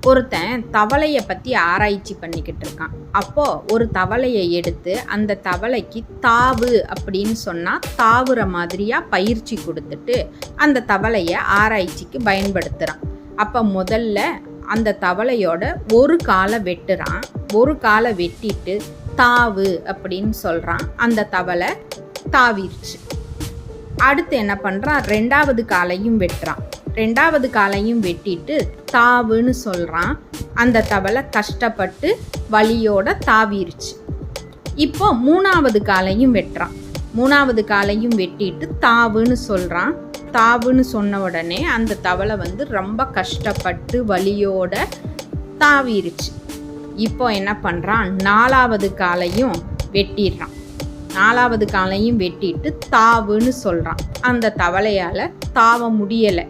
ஒருத்தன் தவளையை பற்றி ஆராய்ச்சி பண்ணிக்கிட்டு இருக்கான். அப்போது ஒரு தவளையை எடுத்து அந்த தவளைக்கு தாவு அப்படின்னு சொன்னால் தாவுற மாதிரியாக பயிற்சி கொடுத்துட்டு அந்த தவளையை ஆராய்ச்சிக்கு பயன்படுத்துகிறான். அப்போ முதல்ல அந்த தவளையோட ஒரு காலை வெட்டுறான். ஒரு காலை வெட்டிட்டு தாவு அப்படின்னு சொல்கிறான். அந்த தவளை தாவிருச்சு. அடுத்து என்ன பண்ணுறான், ரெண்டாவது காலையும் வெட்டுறான். ரெண்டாவது காலையும் வெட்டிட்டு தாவுன்னு சொல்கிறான். அந்த தவளை கஷ்டப்பட்டு வலியோட தாவிருச்சு. இப்போ மூணாவது காலையும் வெட்டுறான். மூணாவது காலையும் வெட்டிட்டு தாவுன்னு சொல்கிறான். தாவுன்னு சொன்ன உடனே அந்த தவளை ரொம்ப கஷ்டப்பட்டு வலியோட தாவிருச்சு. இப்போ என்ன பண்ணுறான், நாலாவது காலையும் வெட்டிடுறான். நாலாவது காலையும் வெட்டிட்டு தாவுன்னு சொல்கிறான். அந்த தவளையால் தாவ முடியலை.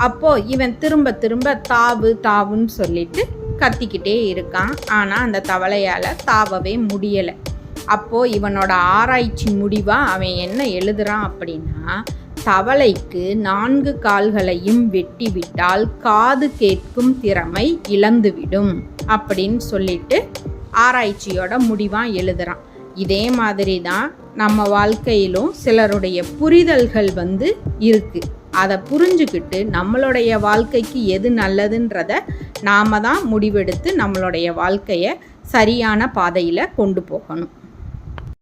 அப்போது இவன் திரும்ப திரும்ப தாவு தாவுன்னு சொல்லிட்டு கத்திக்கிட்டே இருக்கான். ஆனால் அந்த தவளையால் தாவவே முடியலை. அப்போது இவனோட ஆராய்ச்சி முடிவாக அவன் என்ன எழுதுறான் அப்படின்னா, தவளைக்கு 4 கால்களையும் வெட்டிவிட்டால் காது கேட்கும் திறமை இழந்துவிடும் அப்படின்னு சொல்லிட்டு ஆராய்ச்சியோட முடிவாக எழுதுறான். இதே மாதிரி தான் நம்ம வாழ்க்கையிலும் சிலருடைய புரிதல்கள் இருக்குது. அதை புரிஞ்சுக்கிட்டு நம்மளுடைய வாழ்க்கைக்கு எது நல்லதுன்றத நாம தான் முடிவெடுத்து நம்மளுடைய வாழ்க்கையை சரியான பாதையில் கொண்டு போகணும்.